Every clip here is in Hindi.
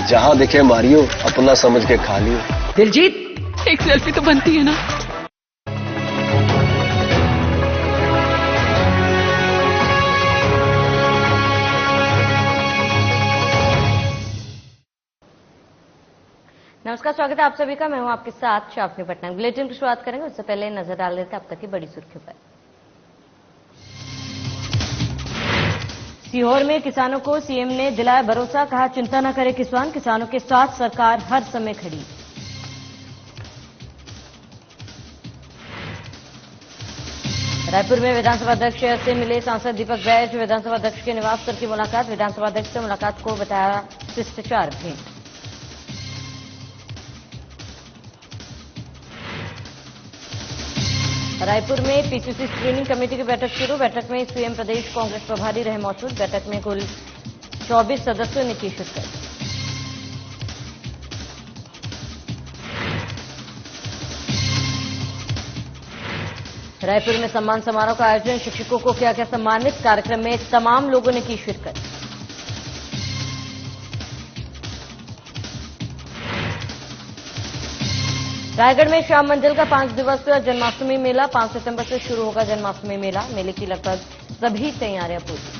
जहाँ दिखे मारियो, अपना समझ के खा लियो। दिलजीत, एक सेल्फी तो बनती है ना। नमस्कार, स्वागत है आप सभी का। मैं हूं आपके साथ शाफनी पटना। बुलेटिन की शुरुआत करेंगे, उससे पहले नजर डाल लेते हैं अब तक की बड़ी सुर्खियों पर। सीहोर में किसानों को सीएम ने दिलाया भरोसा, कहा चिंता न करे किसान, किसानों के साथ सरकार हर समय खड़ी। रायपुर में विधानसभा अध्यक्ष से मिले सांसद दीपक बैज, विधानसभा अध्यक्ष के निवास पर की मुलाकात, विधानसभा अध्यक्ष से मुलाकात को बताया शिष्टाचार भेंट। रायपुर में पीसीसी स्क्रीनिंग कमेटी की बैठक शुरू, बैठक में सीएम प्रदेश कांग्रेस प्रभारी रहे मौजूद, बैठक में कुल 24 सदस्यों ने की शिरकत। रायपुर में सम्मान समारोह का आयोजन, शिक्षकों को किया गया सम्मानित, कार्यक्रम में तमाम लोगों ने की शिरकत। रायगढ़ में श्याम मंदिर का 5 दिवसीय जन्माष्टमी मेला, 5 सितंबर से शुरू होगा जन्माष्टमी मेला, मेले की लगभग सभी तैयारियां पूरी।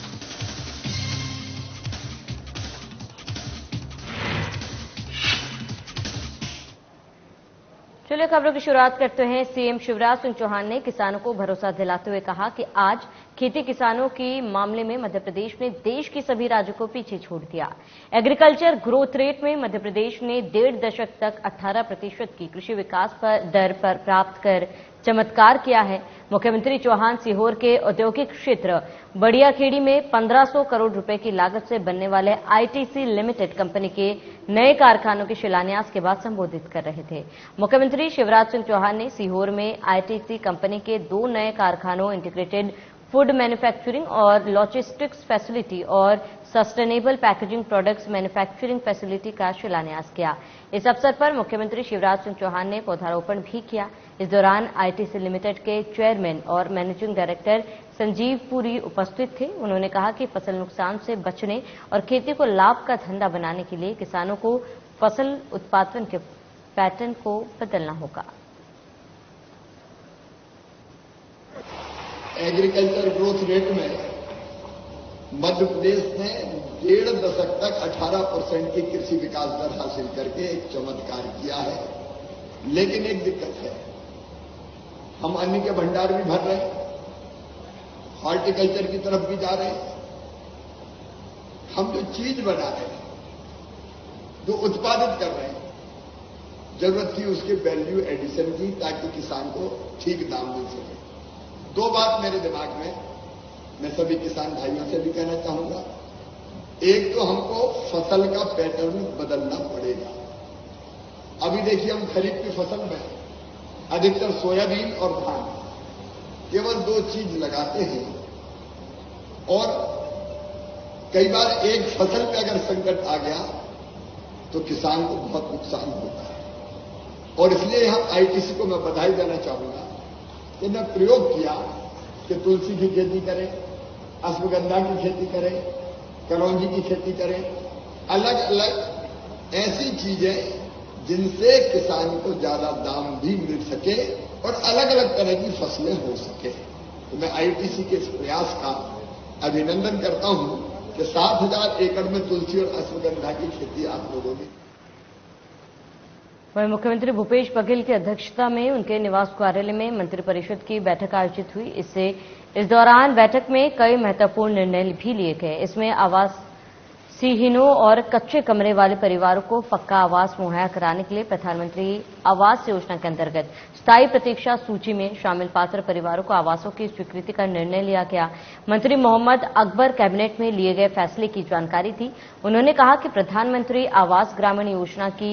चलिए खबरों की शुरुआत करते हैं। सीएम शिवराज सिंह चौहान ने किसानों को भरोसा दिलाते हुए कहा कि आज खेती किसानों के मामले में मध्य प्रदेश ने देश के सभी राज्यों को पीछे छोड़ दिया। एग्रीकल्चर ग्रोथ रेट में मध्य प्रदेश ने 1.5 दशक तक 18% की कृषि विकास दर पर प्राप्त कर चमत्कार किया है। मुख्यमंत्री चौहान सीहोर के औद्योगिक क्षेत्र बड़ियाखेड़ी में 1500 करोड़ रुपए की लागत से बनने वाले आईटीसी लिमिटेड कंपनी के नए कारखानों के शिलान्यास के बाद संबोधित कर रहे थे। मुख्यमंत्री शिवराज सिंह चौहान ने सीहोर में आईटीसी कंपनी के 2 नए कारखानों इंटीग्रेटेड फूड मैन्युफैक्चरिंग और लॉजिस्टिक्स फैसिलिटी और sustainable packaging products manufacturing facility का शिलान्यास किया। इस अवसर पर मुख्यमंत्री शिवराज सिंह चौहान ने पौधारोपण भी किया। इस दौरान आईटीसी लिमिटेड के चेयरमैन और मैनेजिंग डायरेक्टर संजीव पुरी उपस्थित थे। उन्होंने कहा कि फसल नुकसान से बचने और खेती को लाभ का धंधा बनाने के लिए किसानों को फसल उत्पादन के पैटर्न को बदलना होगा। एग्रीकल्चर ग्रोथ रेट में मध्य प्रदेश ने 1.5 दशक तक 18% की कृषि विकास दर हासिल करके एक चमत्कार किया है। लेकिन एक दिक्कत है, हम अन्न के भंडार भी भर रहे हैं, हॉर्टिकल्चर की तरफ भी जा रहे हैं। हम जो चीज बना रहे हैं, जो उत्पादित कर रहे हैं, जरूरत थी उसके वैल्यू एडिशन की, ताकि किसान को ठीक दाम मिल सके। 2 बात मेरे दिमाग में मैं सभी किसान भाइयों से भी कहना चाहूंगा। एक तो हमको फसल का पैटर्न बदलना पड़ेगा। अभी देखिए, हम खरीफ की फसल में अधिकतर सोयाबीन और धान केवल 2 चीज लगाते हैं, और कई बार एक फसल पे अगर संकट आ गया तो किसान को बहुत नुकसान होता है। और इसलिए यहां आईटीसी को मैं बधाई देना चाहूंगा कि ने प्रयोग किया कि तुलसी की खेती करें, अश्वगंधा की खेती करें, करौंजी की खेती करें, अलग अलग ऐसी चीजें जिनसे किसान को ज्यादा दाम भी मिल सके और अलग अलग तरह की फसलें हो सके। तो मैं आईटीसी के इस प्रयास का अभिनंदन करता हूं कि 7,000 एकड़ में तुलसी और अश्वगंधा की खेती आप लोगों ने। वहीं मुख्यमंत्री भूपेश बघेल की अध्यक्षता में उनके निवास कार्यालय में मंत्रिपरिषद की बैठक आयोजित हुई। इस दौरान बैठक में कई महत्वपूर्ण निर्णय भी लिए गए। इसमें आवासहीनों और कच्चे कमरे वाले परिवारों को पक्का आवास मुहैया कराने के लिए प्रधानमंत्री आवास योजना के अंतर्गत स्थायी प्रतीक्षा सूची में शामिल पात्र परिवारों को आवासों की स्वीकृति का निर्णय लिया गया। मंत्री मोहम्मद अकबर कैबिनेट में लिए गए फैसले की जानकारी दी। उन्होंने कहा कि प्रधानमंत्री आवास ग्रामीण योजना की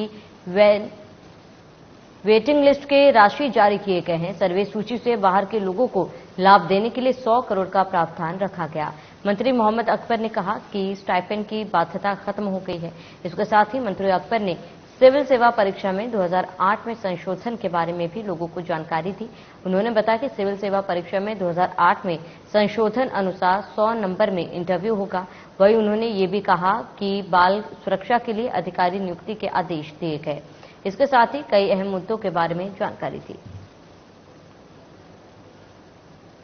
वेटिंग लिस्ट के राशि जारी किए गए हैं। सर्वे सूची से बाहर के लोगों को लाभ देने के लिए 100 करोड़ का प्रावधान रखा गया। मंत्री मोहम्मद अकबर ने कहा कि स्टाइपेंड की बाध्यता खत्म हो गई है। इसके साथ ही मंत्री अकबर ने सिविल सेवा परीक्षा में 2008 में संशोधन के बारे में भी लोगों को जानकारी दी। उन्होंने बताया कि सिविल सेवा परीक्षा में 2008 में संशोधन अनुसार 100 नंबर में इंटरव्यू होगा। वहीं उन्होंने ये भी कहा कि बाल सुरक्षा के लिए अधिकारी नियुक्ति के आदेश दिए गए। इसके साथ ही कई अहम मुद्दों के बारे में जानकारी दी।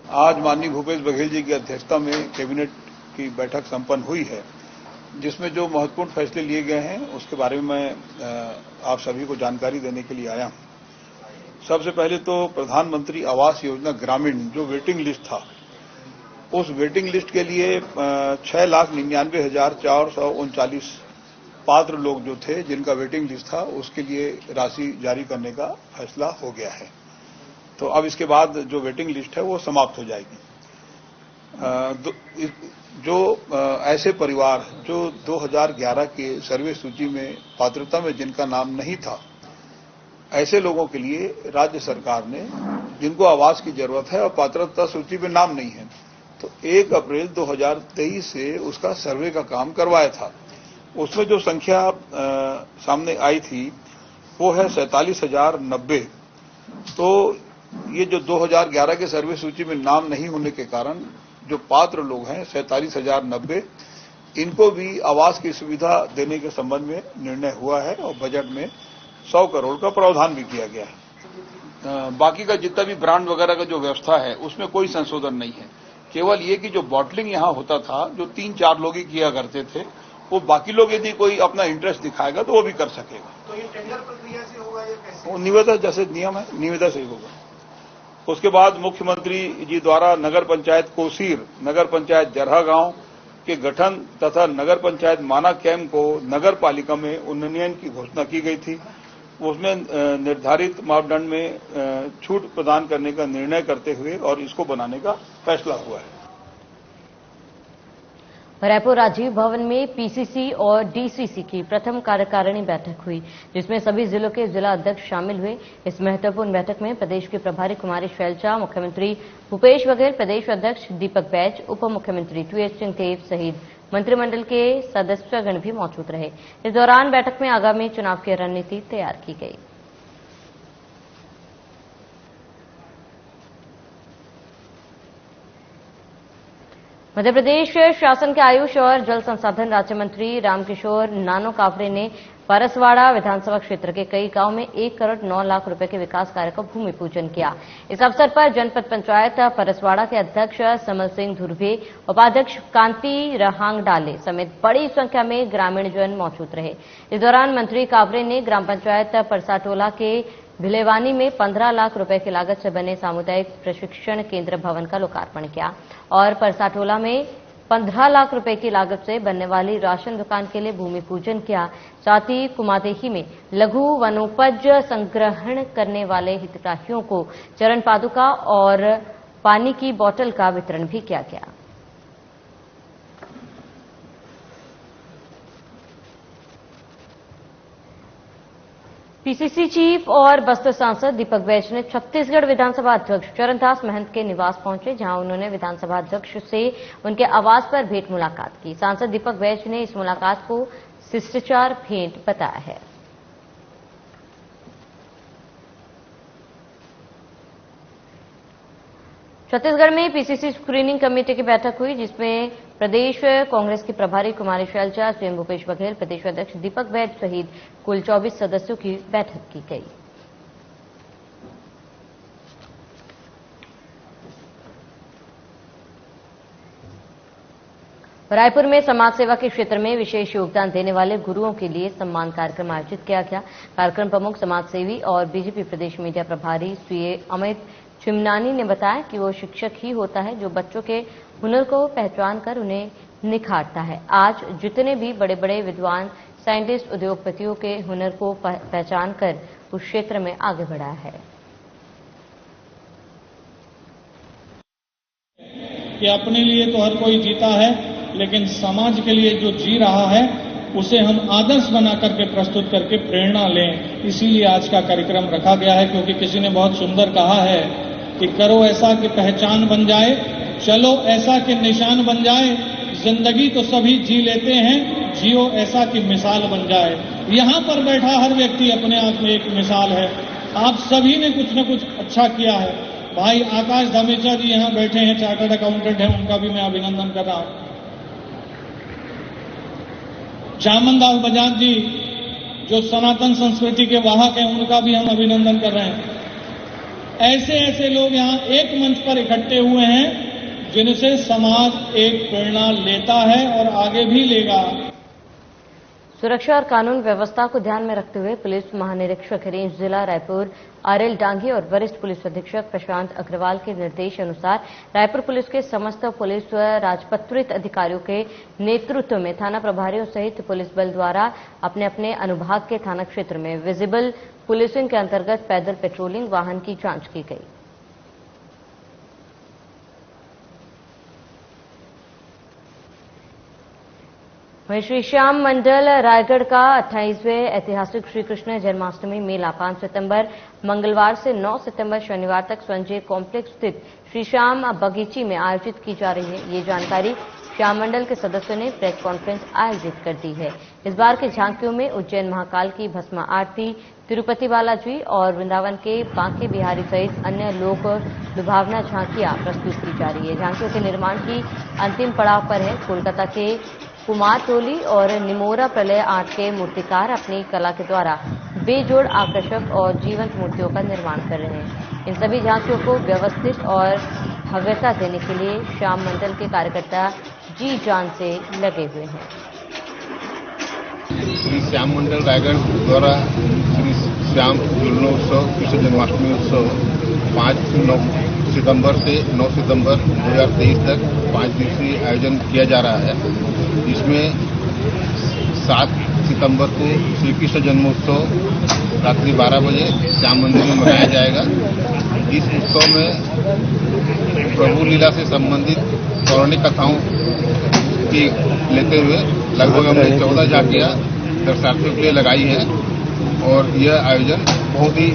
आज माननीय भूपेश बघेल जी की अध्यक्षता में कैबिनेट की बैठक संपन्न हुई है, जिसमें जो महत्वपूर्ण फैसले लिए गए हैं उसके बारे में मैं आप सभी को जानकारी देने के लिए आया हूं। सबसे पहले तो प्रधानमंत्री आवास योजना ग्रामीण जो वेटिंग लिस्ट था, उस वेटिंग लिस्ट के लिए 6,99,439 पात्र लोग जो थे जिनका वेटिंग लिस्ट था, उसके लिए राशि जारी करने का फैसला हो गया है। तो अब इसके बाद जो वेटिंग लिस्ट है वो समाप्त हो जाएगी। जो ऐसे परिवार जो 2011 के सर्वे सूची में पात्रता में जिनका नाम नहीं था, ऐसे लोगों के लिए राज्य सरकार ने, जिनको आवास की जरूरत है और पात्रता सूची में नाम नहीं है, तो 1 अप्रैल 2023 से उसका सर्वे का काम करवाया था। उसमें जो संख्या सामने आई थी वो है 47,090। तो ये जो 2011 के सर्वे सूची में नाम नहीं होने के कारण जो पात्र लोग हैं 47,090, इनको भी आवास की सुविधा देने के संबंध में निर्णय हुआ है और बजट में 100 करोड़ का प्रावधान भी किया गया है। बाकी का जितना भी ब्रांड वगैरह का जो व्यवस्था है उसमें कोई संशोधन नहीं है। केवल ये कि जो बॉटलिंग यहाँ होता था, जो 3-4 लोग ही किया करते थे, वो बाकी लोग यदि कोई अपना इंटरेस्ट दिखाएगा तो वो भी कर सकेगा। तो ये टेंडर प्रक्रिया से होगा या कैसे? निविदा जैसे नियम है, निविदा से ही होगा। उसके बाद मुख्यमंत्री जी द्वारा नगर पंचायत कोसीर, नगर पंचायत जरहा गांव के गठन तथा नगर पंचायत माना कैंप को नगर पालिका में उन्नयन की घोषणा की गई थी। उसमें निर्धारित मापदंड में छूट प्रदान करने का निर्णय करते हुए और इसको बनाने का फैसला हुआ है। रायपुर राजीव भवन में पीसीसी और डीसीसी की प्रथम कार्यकारिणी बैठक हुई, जिसमें सभी जिलों के जिला अध्यक्ष शामिल हुए। इस महत्वपूर्ण बैठक में प्रदेश की प्रभारी कुमारी शैलजा, मुख्यमंत्री भूपेश बघेल, प्रदेश अध्यक्ष दीपक बैज, उप मुख्यमंत्री टी.एस. सिंहदेव सहित मंत्रिमंडल के सदस्यगण भी मौजूद रहे। इस दौरान बैठक में आगामी चुनाव की रणनीति तैयार की गई। मध्य प्रदेश शासन के आयुष और जल संसाधन राज्य मंत्री रामकिशोर नानो कावरे ने परसवाड़ा विधानसभा क्षेत्र के कई गांव में 1 करोड़ 9 लाख रुपए के विकास कार्य का भूमि पूजन किया। इस अवसर पर जनपद पंचायत परसवाड़ा के अध्यक्ष समल सिंह धुर्वे, उपाध्यक्ष कांति रहांग डाले समेत बड़ी संख्या में ग्रामीणजन मौजूद रहे। इस दौरान मंत्री कावरे ने ग्राम पंचायत परसाटोला के भिलेवानी में 15 लाख रुपए की लागत से बने सामुदायिक प्रशिक्षण केंद्र भवन का लोकार्पण किया और परसाटोला में 15 लाख रुपए की लागत से बनने वाली राशन दुकान के लिए भूमि पूजन किया। साथ ही कुमादेही में लघु वनोपज संग्रहण करने वाले हितग्राहियों को चरण पादुका और पानी की बोतल का वितरण भी किया गया। पीसीसी चीफ और बस्तर सांसद दीपक बैज ने छत्तीसगढ़ विधानसभा अध्यक्ष चरणदास महंत के निवास पहुंचे, जहां उन्होंने विधानसभा अध्यक्ष से उनके आवास पर भेंट मुलाकात की। सांसद दीपक बैज ने इस मुलाकात को शिष्टाचार भेंट बताया है। छत्तीसगढ़ में पीसीसी स्क्रीनिंग कमेटी की बैठक हुई, जिसमें प्रदेश कांग्रेस की प्रभारी कुमारी शैलजा, सीएम भूपेश बघेल, प्रदेश अध्यक्ष दीपक बैज सहित कुल 24 सदस्यों की बैठक की गई। रायपुर में समाज सेवा के क्षेत्र में विशेष योगदान देने वाले गुरुओं के लिए सम्मान कार्यक्रम आयोजित किया गया। कार्यक्रम प्रमुख समाजसेवी और बीजेपी प्रदेश मीडिया प्रभारी सीए अमित चिमनानी ने बताया कि वो शिक्षक ही होता है जो बच्चों के हुनर को पहचान कर उन्हें निखारता है। आज जितने भी बड़े बड़े विद्वान, साइंटिस्ट, उद्योगपतियों के हुनर को पहचान कर उस क्षेत्र में आगे बढ़ा है। कि अपने लिए तो हर कोई जीता है, लेकिन समाज के लिए जो जी रहा है उसे हम आदर्श बना करके प्रस्तुत करके प्रेरणा लें। इसीलिए आज का कार्यक्रम रखा गया है, क्योंकि किसी ने बहुत सुंदर कहा है कि करो ऐसा कि पहचान बन जाए, चलो ऐसा कि निशान बन जाए, जिंदगी तो सभी जी लेते हैं, जियो ऐसा कि मिसाल बन जाए। यहाँ पर बैठा हर व्यक्ति अपने आप में एक मिसाल है। आप सभी ने कुछ न कुछ अच्छा किया है। भाई आकाश धामेचा जी यहाँ बैठे हैं, चार्टर्ड अकाउंटेंट हैं, उनका भी मैं अभिनंदन कर रहा हूं। जामन दास बजाज जी जो सनातन संस्कृति के वाहक हैं, उनका भी हम अभिनंदन कर रहे हैं। ऐसे ऐसे लोग यहाँ एक मंच पर इकट्ठे हुए हैं जिनसे समाज एक प्रेरणा लेता है और आगे भी लेगा। सुरक्षा और कानून व्यवस्था को ध्यान में रखते हुए पुलिस महानिरीक्षक रेंज जिला रायपुर आरएल डांगी और वरिष्ठ पुलिस अधीक्षक प्रशांत अग्रवाल के निर्देश अनुसार रायपुर पुलिस के समस्त पुलिस व राजपत्रित अधिकारियों के नेतृत्व में थाना प्रभारियों सहित पुलिस बल द्वारा अपने अपने अनुभाग के थाना क्षेत्र में विजिबल पुलिसिंग के अंतर्गत पैदल पेट्रोलिंग वाहन की जांच की गई। वहीं श्री श्याम मंडल रायगढ़ का 28वें ऐतिहासिक श्री कृष्ण जन्माष्टमी मेला 5 सितंबर मंगलवार से 9 सितंबर शनिवार तक संजय कॉम्प्लेक्स स्थित श्री श्याम बगीची में आयोजित की जा रही है। ये जानकारी श्याम मंडल के सदस्यों ने प्रेस कॉन्फ्रेंस आयोजित कर दी है। इस बार की झांकियों में उज्जैन महाकाल की भस्म आरती, तिरुपति बालाजी और वृंदावन के बांके बिहारी सहित अन्य लोक लुभावना झांकियां प्रस्तुत की जा रही है। झांकियों के निर्माण की अंतिम पड़ाव पर है। कोलकाता के कुमार टोली और निमोरा प्रलय आर्ट के मूर्तिकार अपनी कला के द्वारा बेजोड़ आकर्षक और जीवंत मूर्तियों का निर्माण कर रहे हैं। इन सभी झांकियों को व्यवस्थित और भव्यता देने के लिए श्याम मंडल के कार्यकर्ता जी जान से लगे हुए हैं। श्री श्याम मंडल रायगढ़ द्वारा श्री श्याम जुलनोत्सव कृष्ण जन्माष्टमी उत्सव 5 सितंबर से 9 सितंबर 2023 तक 5 दिवसीय आयोजन किया जा रहा है। इसमें 7 सितंबर को श्री कृष्ण जन्मोत्सव रात्रि 12 बजे श्याम मंदिर में मनाया जाएगा। इस उत्सव में प्रभु लीला से संबंधित पौराणिक कथाओं की लेते हुए लगभग हमने 14 झांकियां दर्शनार्थियों के लिए लगाई है और यह आयोजन बहुत ही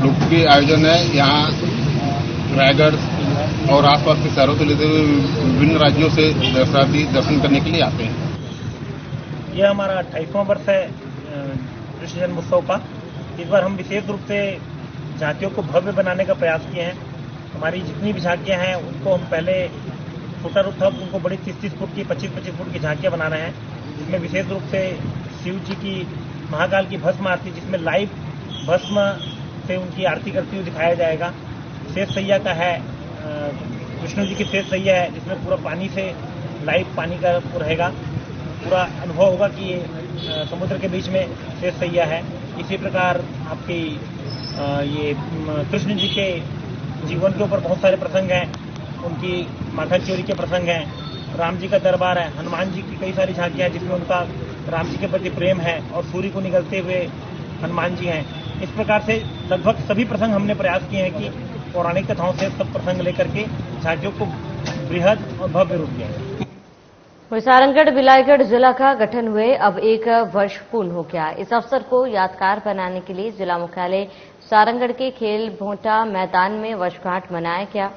लोकप्रिय आयोजन है। यहाँ रायगढ़ और आसपास के शहरों से लेते हुए विभिन्न राज्यों से दर्शनार्थी दर्शन करने के लिए आते हैं। यह हमारा 28वां वर्ष है कृष्ण जन्मोत्सव का। इस बार हम विशेष रूप से झांकियों को भव्य बनाने का प्रयास किए हैं। हमारी जितनी भी झांकियां हैं उनको हम पहले छोटा रूप था, उनको बड़ी 30-30 फुट की 25-25 फुट की झांकियां बना रहे हैं, जिसमें विशेष रूप से शिव जी की महाकाल की भस्म आरती, जिसमें लाइव भस्म से उनकी आरती करती हुई दिखाया जाएगा। शेष सैया का है, विष्णु जी की शेष सैया है, जिसमें पूरा पानी से लाइव पानी का रहेगा। पूरा अनुभव होगा कि ये समुद्र के बीच में शेष सैया है। इसी प्रकार आपकी ये कृष्ण जी के जीवन के ऊपर बहुत सारे प्रसंग हैं, उनकी माखन चोरी के प्रसंग हैं, राम जी का दरबार है, हनुमान जी की कई सारी झांकियां हैं जिसमें उनका राम जी के प्रति प्रेम है और सूर्य को निगलते हुए हनुमान जी हैं। इस प्रकार से लगभग सभी प्रसंग हमने प्रयास किए हैं कि पौराणिक कथाओं से सब प्रसंग लेकर के झांकियों को बृहद और भव्य रूप दिया। सारंगढ़ बिलाईगढ़ जिला का गठन हुए अब 1 वर्ष पूर्ण हो गया। इस अवसर को यादगार बनाने के लिए जिला मुख्यालय सारंगढ़ के खेल भोंटा मैदान में वर्षगांठ मनाया गया।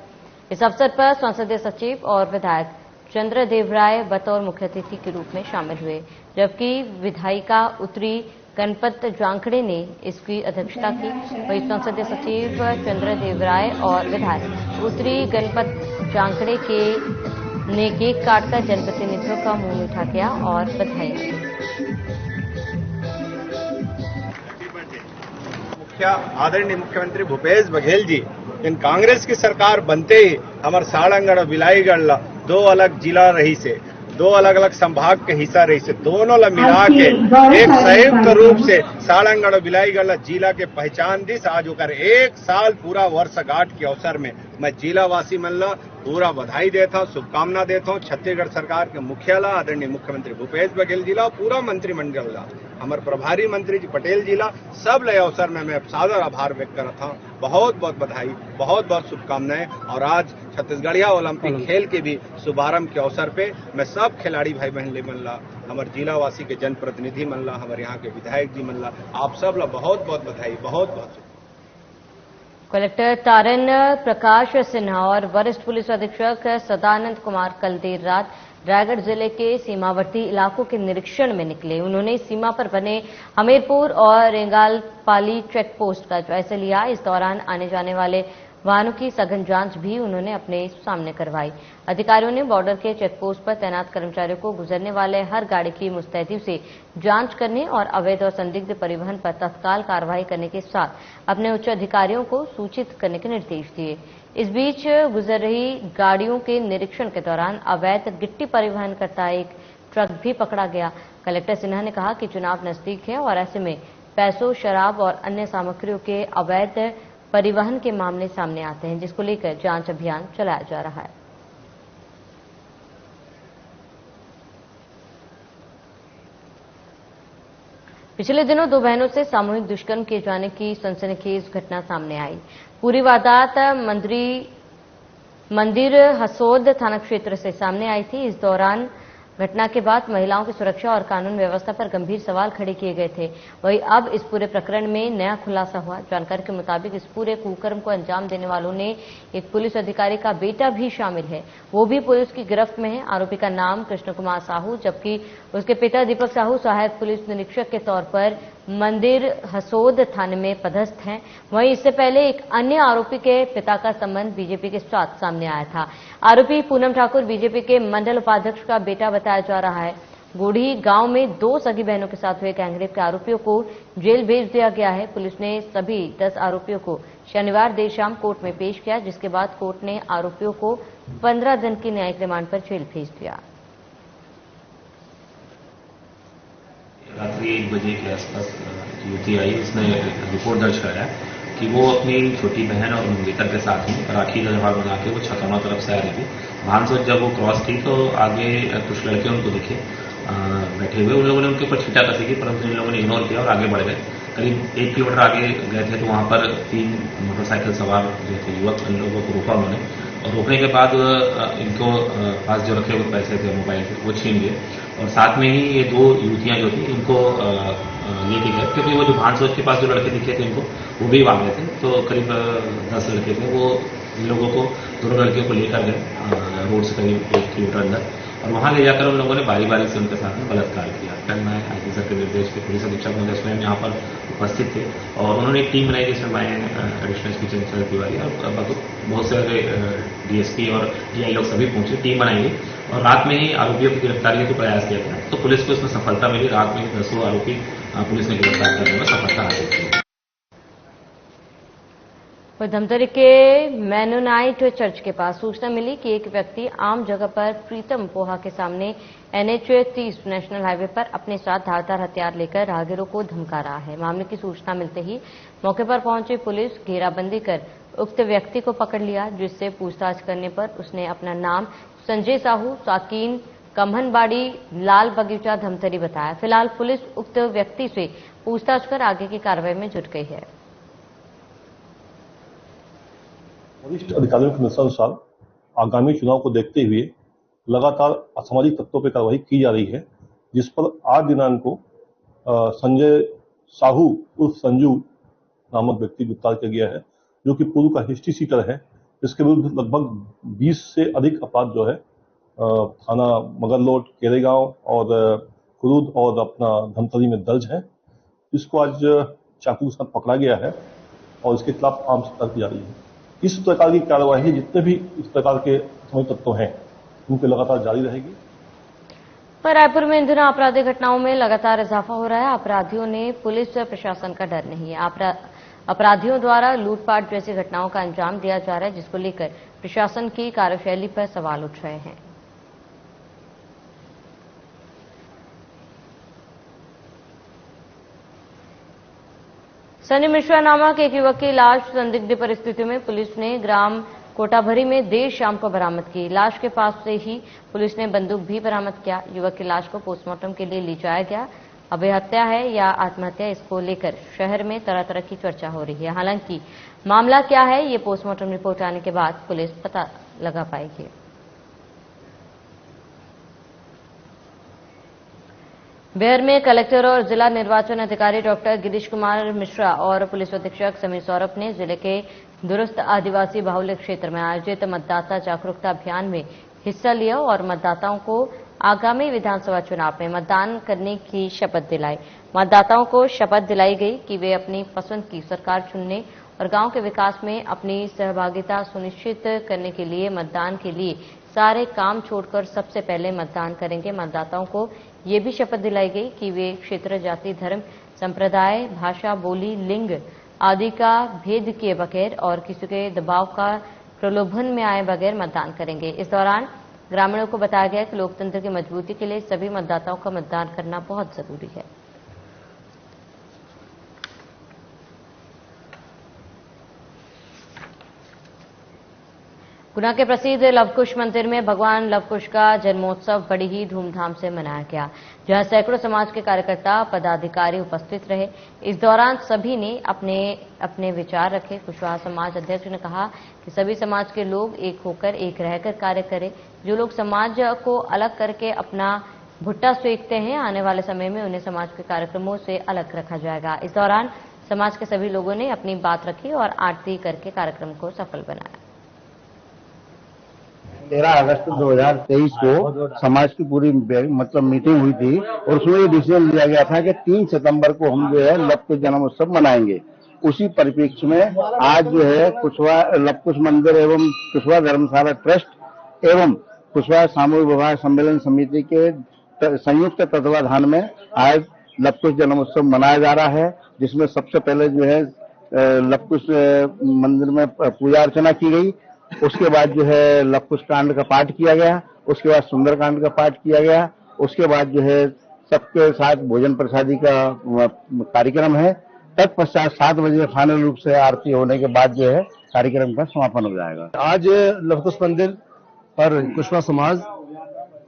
इस अवसर पर संसदीय सचिव और विधायक चंद्रदेव राय बतौर मुख्य अतिथि के रूप में शामिल हुए, जबकि विधायिका उत्तरी गणपत जांखड़े ने इसकी अध्यक्षता की। वहीं संसदीय सचिव चंद्रदेव राय और विधायक उत्तरी गणपत जांखड़े ने केक काटकर जनप्रतिनिधियों का मुंह मीठा किया और बधाई दी। आदरणीय मुख्यमंत्री भूपेश बघेल जी, इन कांग्रेस की सरकार बनते ही हमारे सारंगढ़ और बिलाईगढ़ 2 अलग जिला रही से, 2 अलग अलग संभाग के हिस्सा रही से, दोनों ला मिला के एक संयुक्त रूप से सारंगढ़ और बिलाईगढ़ जिला के पहचान दी। आज होकर 1 साल पूरा वर्षगांठ के अवसर में मैं जिला वासी मन ला पूरा बधाई देता हूँ, शुभकामना देता हूँ। छत्तीसगढ़ सरकार के मुखियाला आदरणीय मुख्यमंत्री भूपेश बघेल जिला, पूरा मंत्रिमंडल ला, हमारे प्रभारी मंत्री जी पटेल जिला, सब ले अवसर में मैं सादर आभार व्यक्त करता हूँ। बहुत बहुत बधाई, बहुत बहुत शुभकामनाएं। और आज छत्तीसगढ़िया ओलंपिक खेल के भी शुभारंभ के अवसर पे मैं सब खिलाड़ी भाई बहन मन ला, हमारे जिलावासी के जनप्रतिनिधि मन ला, हमारे यहाँ के विधायक जी मन ला, आप सब ला बहुत बहुत बधाई, बहुत बहुत। कलेक्टर तारन प्रकाश सिन्हा और वरिष्ठ पुलिस अधीक्षक सदानंद कुमार कल देर रात रायगढ़ जिले के सीमावर्ती इलाकों के निरीक्षण में निकले। उन्होंने सीमा पर बने हमीरपुर और रेंगालपाली चेक पोस्ट का जायजा लिया। इस दौरान आने जाने वाले वाहनों की सघन जांच भी उन्होंने अपने सामने करवाई। अधिकारियों ने बॉर्डर के चेक पोस्ट पर तैनात कर्मचारियों को गुजरने वाले हर गाड़ी की मुस्तैदी से जांच करने और अवैध और संदिग्ध परिवहन पर तत्काल कार्रवाई करने के साथ अपने उच्च अधिकारियों को सूचित करने के निर्देश दिए। इस बीच गुजर रही गाड़ियों के निरीक्षण के दौरान अवैध गिट्टी परिवहन करता एक ट्रक भी पकड़ा गया। कलेक्टर सिन्हा ने कहा कि चुनाव नजदीक है और ऐसे में पैसों, शराब और अन्य सामग्रियों के अवैध परिवहन के मामले सामने आते हैं, जिसको लेकर जांच अभियान चलाया जा रहा है। पिछले दिनों दो बहनों से सामूहिक दुष्कर्म किए जाने की सनसनीखेज घटना सामने आई। पूरी वारदात मंदिर हसोद थाना क्षेत्र से सामने आई थी। इस दौरान घटना के बाद महिलाओं की सुरक्षा और कानून व्यवस्था पर गंभीर सवाल खड़े किए गए थे। वहीं अब इस पूरे प्रकरण में नया खुलासा हुआ। जानकारी के मुताबिक इस पूरे कुकर्म को अंजाम देने वालों ने एक पुलिस अधिकारी का बेटा भी शामिल है, वो भी पुलिस की गिरफ्त में है। आरोपी का नाम कृष्ण कुमार साहू, जबकि उसके पिता दीपक साहू सहायक पुलिस निरीक्षक के तौर पर मंदिर हसोद थाने में पदस्थ हैं। वहीं इससे पहले एक अन्य आरोपी के पिता का संबंध बीजेपी के साथ सामने आया था। आरोपी पूनम ठाकुर बीजेपी के मंडल उपाध्यक्ष का बेटा बताया जा रहा है। गोढ़ी गांव में 2 सगी बहनों के साथ हुए गैंगरेप के आरोपियों को जेल भेज दिया गया है। पुलिस ने सभी 10 आरोपियों को शनिवार देर शाम कोर्ट में पेश किया, जिसके बाद कोर्ट ने आरोपियों को 15 दिन की न्यायिक रिमांड पर जेल भेज दिया। रात्रि 1 बजे के आसपास युवती आई, उसने रिपोर्ट दर्ज कराया कि वो अपनी छोटी बहन और मंगेतर के साथ में राखी का त्योहार मना के वो छतौना तरफ से आ रही थी। भानसोच जब वो क्रॉस की तो आगे कुछ लड़के उनको दिखे बैठे हुए। उन लोगों ने उनके ऊपर छीटा कसी की, परंतु इन लोगों ने इग्नोर किया और आगे बढ़ गए। करीब 1 किलोमीटर आगे गए थे तो वहां पर 3 मोटरसाइकिल सवार जो थे युवक, इन लोगों को रोका उन्होंने और रोकने के बाद इनको पास जो रखे हुए पैसे थे, मोबाइल थे, वो छीन लिए और साथ में ही ये 2 युवतियां जो थी इनको लेके गए, क्योंकि वो जो भानसोच के पास जो लड़के दिखे थे इनको वो भी वहां गए थे। तो करीब 10 लड़के थे, वो इन लोगों को, दोनों लड़कियों को लेकर गए रोड से करीब 1 किलोमीटर अंदर और वहां ले जाकर उन लोगों ने बारी बारी से उनके साथ में बलात्कार किया। कल मैं आईजी सर के निर्देश पे पुलिस अधीक्षक महोदय स्वयं यहाँ पर उपस्थित थे और उन्होंने एक टीम बनाई जिसमें मैं एडिशनल एसपी चंद्रशेखर तिवारी और बहुत सारे डीएसपी और टीआई लोग सभी पहुंचे, टीम बनाई गई और रात में ही आरोपियों की गिरफ्तारी का प्रयास किया गया। तो पुलिस को इसमें सफलता मिली। रात में 10 आरोपी पुलिस ने गिरफ्तार करने में सफलता हासिल की। धमतरी के मैनोनाइट चर्च के पास सूचना मिली कि एक व्यक्ति आम जगह पर प्रीतम पोहा के सामने NH 30 नेशनल हाईवे पर अपने साथ धारदार हथियार लेकर राहगीरों को धमका रहा है। मामले की सूचना मिलते ही मौके पर पहुंची पुलिस घेराबंदी कर उक्त व्यक्ति को पकड़ लिया, जिससे पूछताछ करने पर उसने अपना नाम संजय साहू, साकीन, कम्हनबाड़ी, लाल बगीचा, धमतरी बताया। फिलहाल पुलिस उक्त व्यक्ति से पूछताछ कर आगे की कार्रवाई में जुट गई है। वरिष्ठ अधिकारियों के निर्देशानुसार आगामी चुनाव को देखते हुए लगातार असामाजिक तत्वों पर कार्रवाई की जा रही है, जिस पर 8 दिनांक को संजय साहू उर्फ संजू नामक व्यक्ति गिरफ्तार किया गया है, जो कि पूर्व का हिस्ट्री सीटर है। इसके विरुद्ध लगभग 20 से अधिक अपराध जो है थाना मगरलोड, केरेगांव और कुरूद और अपना धमतरी में दर्ज है। इसको आज चाकू के साथ पकड़ा गया है और इसके खिलाफ आर्म्स की जा रही है। इस प्रकार की कार्यवाही जितने भी इस प्रकार के असामाजिक तत्व हैं उनके लगातार जारी रहेगी। पर रायपुर में इन दिनों आपराधिक घटनाओं में लगातार इजाफा हो रहा है। अपराधियों ने पुलिस प्रशासन का डर नहीं है। अपराधियों द्वारा लूटपाट जैसी घटनाओं का अंजाम दिया जा रहा है, जिसको लेकर प्रशासन की कार्यशैली पर सवाल उठ रहे हैं। सनी मिश्रा नामक एक युवक की लाश संदिग्ध परिस्थितियों में पुलिस ने ग्राम कोटाभरी में देर शाम को बरामद की। लाश के पास से ही पुलिस ने बंदूक भी बरामद किया। युवक की लाश को पोस्टमार्टम के लिए ले जाया गया। अब यह हत्या है या आत्महत्या, इसको लेकर शहर में तरह तरह की चर्चा हो रही है। हालांकि मामला क्या है, ये पोस्टमार्टम रिपोर्ट आने के बाद पुलिस पता लगा पाएगी। बेहर में कलेक्टर और जिला निर्वाचन अधिकारी डॉक्टर गिरीश कुमार मिश्रा और पुलिस अधीक्षक समीर सौरभ ने जिले के दुरुस्त आदिवासी बाहुल्य क्षेत्र में आयोजित मतदाता जागरूकता अभियान में हिस्सा लिया और मतदाताओं को आगामी विधानसभा चुनाव में मतदान करने की शपथ दिलाई। मतदाताओं को शपथ दिलाई गई कि वे अपनी पसंद की सरकार चुनने और गांव के विकास में अपनी सहभागिता सुनिश्चित करने के लिए मतदान के लिए सारे काम छोड़कर सबसे पहले मतदान करेंगे। मतदाताओं को ये भी शपथ दिलाई गई कि वे क्षेत्र, जाति, धर्म, संप्रदाय, भाषा, बोली, लिंग आदि का भेद किए बगैर और किसी के दबाव का प्रलोभन में आए बगैर मतदान करेंगे। इस दौरान ग्रामीणों को बताया गया कि लोकतंत्र की मजबूती के लिए सभी मतदाताओं का मतदान करना बहुत जरूरी है। गुना के प्रसिद्ध लवकुश मंदिर में भगवान लवकुश का जन्मोत्सव बड़ी ही धूमधाम से मनाया गया, जहां सैकड़ों समाज के कार्यकर्ता, पदाधिकारी उपस्थित रहे। इस दौरान सभी ने अपने अपने विचार रखे। कुशवाहा समाज अध्यक्ष ने कहा कि सभी समाज के लोग एक होकर, एक रहकर कार्य करें। जो लोग समाज को अलग करके अपना भुट्टा सेकते हैं, आने वाले समय में उन्हें समाज के कार्यक्रमों से अलग रखा जाएगा। इस दौरान समाज के सभी लोगों ने अपनी बात रखी और आरती करके कार्यक्रम को सफल बनाया। 13 अगस्त 2023 को समाज की पूरी मतलब मीटिंग हुई थी और उसमें ये डिसीजन लिया गया था कि 3 सितंबर को हम जो है लवकुश जन्मोत्सव मनाएंगे। उसी परिप्रेक्ष्य में आज जो है कुशवाहा लवकुश मंदिर एवं कुशवाहा धर्मशाला ट्रस्ट एवं कुशवाहा सामूहिक विवाह सम्मेलन समिति के संयुक्त तत्वाधान में आज लवकुश जन्मोत्सव मनाया जा रहा है, जिसमें सबसे पहले जो है लवकुश मंदिर में पूजा अर्चना की गई। उसके बाद जो है लवकुश कांड का पाठ किया गया, उसके बाद सुंदर कांड का पाठ किया गया, उसके बाद जो है सबके साथ भोजन प्रसादी का कार्यक्रम है। तत्पश्चात 7 बजे फाइनल रूप से आरती होने के बाद जो है कार्यक्रम का समापन हो जाएगा। आज लवकुश मंदिर पर कुशवाहा समाज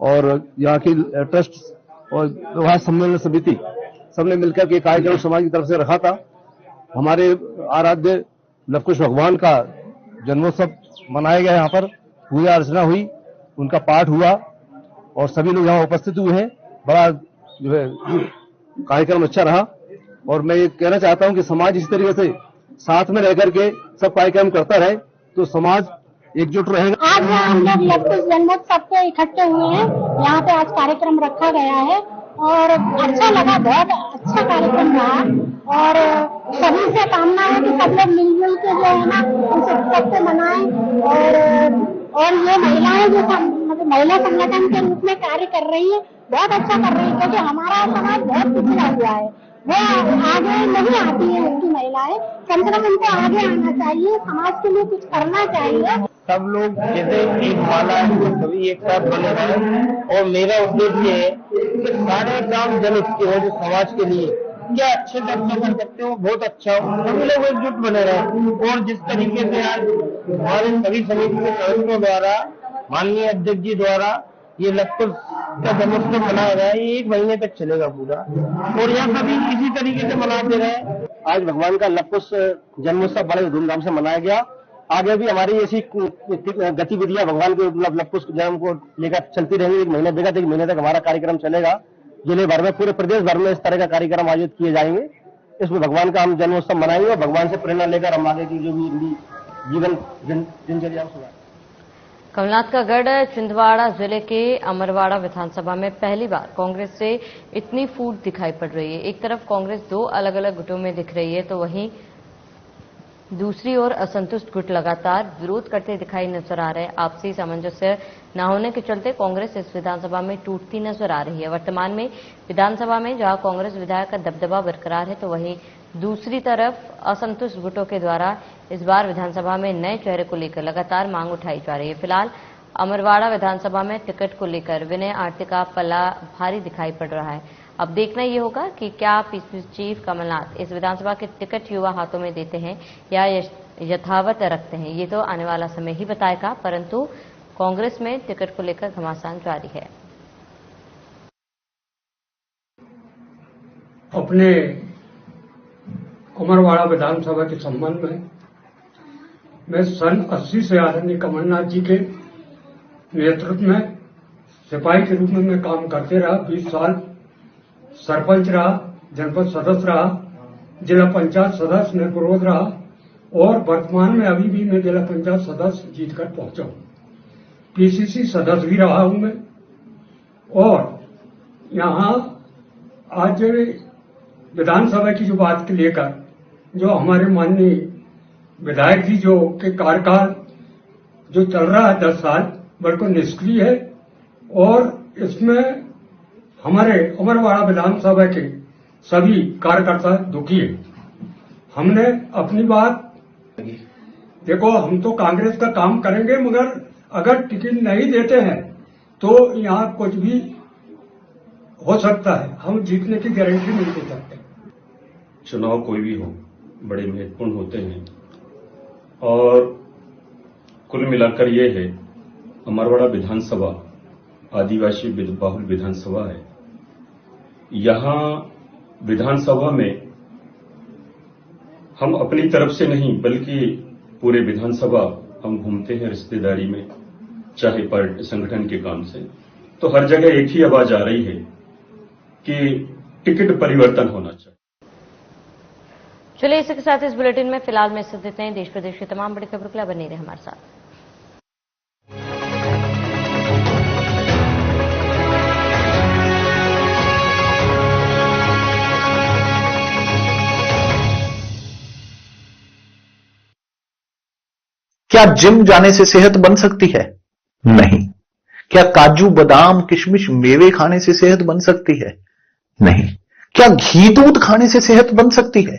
और यहाँ की ट्रस्ट और विवाह सम्मेलन समिति सबने मिलकर के कार्यक्रम समाज की तरफ से रखा था। हमारे आराध्य लवकुश भगवान का जन्मोत्सव मनाया गया, यहाँ पर पूजा अर्चना हुई, उनका पाठ हुआ और सभी लोग यहाँ उपस्थित हुए हैं। बड़ा जो है कार्यक्रम अच्छा रहा और मैं ये कहना चाहता हूँ कि समाज इस तरीके से साथ में रह करके सब कार्यक्रम करता रहे तो समाज एकजुट रहेगा। आज हम लोग लवकुश जन्मोत्सव पे इकट्ठे हुए हैं, यहाँ पे आज कार्यक्रम रखा गया है और अच्छा लगा, बहुत अच्छा कार्यक्रम रहा और सभी से कामना है कि सब लोग मिलजुल के जो है ना उस उत्सव को मनाएं और ये महिलाएं जो मतलब महिला संगठन के रूप में कार्य कर रही है, बहुत अच्छा कर रही है, क्योंकि हमारा समाज बहुत पिछड़ा हुआ है, वो आगे नहीं आती है उसकी महिलाएं, कम से कम उनको आगे आना चाहिए, समाज के लिए कुछ करना चाहिए। सब लोग जैसे एक माला है, सभी एक साथ बने रहे और मेरा उद्देश्य है कि सारे काम जन हित के हो जो समाज के लिए क्या अच्छे से अच्छा कर सकते हो, बहुत अच्छा हो, सभी लोग एकजुट बने रहे। और जिस तरीके से आज हमारे सभी समिति के सदस्यों द्वारा माननीय अध्यक्ष जी द्वारा ये लवकुश का जन्मोत्सव मनाया गया है, ये 1 महीने तक चलेगा पूरा और यहाँ सभी इसी तरीके से मनाते रहे। आज भगवान का लवकुश जन्मोत्सव बड़े धूमधाम से मनाया गया। आगे भी हमारी ऐसी गतिविधियां भगवान के लवकुश जन्म को लेकर चलती रहेंगी। 1 महीने विगत 1 महीने तक हमारा कार्यक्रम चलेगा। जिले भर में, पूरे प्रदेश भर में इस तरह का कार्यक्रम आयोजित किए जाएंगे। इसमें भगवान का हम जन्मोत्सव मनाएंगे और भगवान से प्रेरणा लेकर हम आगे की जो भी जीवन दिनचर्या सुधार। कमलनाथ का गढ़ छिंदवाड़ा जिले के अमरवाड़ा विधानसभा में पहली बार कांग्रेस से इतनी फूट दिखाई पड़ रही है। एक तरफ कांग्रेस 2 अलग-अलग गुटों में दिख रही है तो वहीं दूसरी ओर असंतुष्ट गुट लगातार विरोध करते दिखाई नजर आ रहे हैं। आपसी सामंजस्य न होने के चलते कांग्रेस इस विधानसभा में टूटती नजर आ रही है। वर्तमान में विधानसभा में जहां कांग्रेस विधायक का दबदबा बरकरार है तो वहीं दूसरी तरफ असंतुष्ट गुटों के द्वारा इस बार विधानसभा में नए चेहरे को लेकर लगातार मांग उठाई जा रही है। फिलहाल अमरवाड़ा विधानसभा में टिकट को लेकर विनय आरती का पल्ला भारी दिखाई पड़ रहा है। अब देखना ये होगा कि क्या पीसीसी चीफ कमलनाथ इस विधानसभा के टिकट युवा हाथों में देते हैं या यथावत रखते हैं, ये तो आने वाला समय ही बताएगा। परंतु कांग्रेस में टिकट को लेकर घमासान जारी है। अपने अमरवाड़ा विधानसभा के संबंध में मैं सन 80 से आदरणीय कमलनाथ जी के नेतृत्व में सिपाही के रूप में मैं काम करते रहा। 20 साल सरपंच रहा, जनपद सदस्य रहा, जिला पंचायत सदस्य में पूर्वज रहा और वर्तमान में अभी भी मैं जिला पंचायत सदस्य जीतकर पहुंचा हूं। पीसीसी सदस्य भी रहा हूं मैं। और यहाँ आज विधानसभा की जो बात लेकर जो हमारे माननीय विधायक जी जो के कार्यकाल जो चल रहा है 10 साल बिल्कुल निष्क्रिय है, और इसमें हमारे अमरवाड़ा विधानसभा के सभी कार्यकर्ता दुखी है। हमने अपनी बात, देखो हम तो कांग्रेस का काम करेंगे, मगर अगर टिकट नहीं देते हैं तो यहाँ कुछ भी हो सकता है, हम जीतने की गारंटी नहीं दे सकते। चुनाव कोई भी हो बड़े महत्वपूर्ण होते हैं, और कुल मिलाकर ये है अमरवाड़ा विधानसभा आदिवासी बहुल विधानसभा है। यहाँ विधानसभा में हम अपनी तरफ से नहीं बल्कि पूरे विधानसभा हम घूमते हैं रिश्तेदारी में, चाहे पार्टी संगठन के काम से, तो हर जगह एक ही आवाज आ रही है कि टिकट परिवर्तन होना चाहिए। चलिए इसी के साथ इस बुलेटिन में फिलहाल में इससे देते हैं। देश प्रदेश की तमाम बड़ी खबरों के लिए बने रहे हमारे साथ। क्या जिम जाने से सेहत बन सकती है? नहीं। क्या काजू बादाम किशमिश मेवे खाने से सेहत बन सकती है? नहीं। क्या घी दूध खाने से सेहत बन सकती है?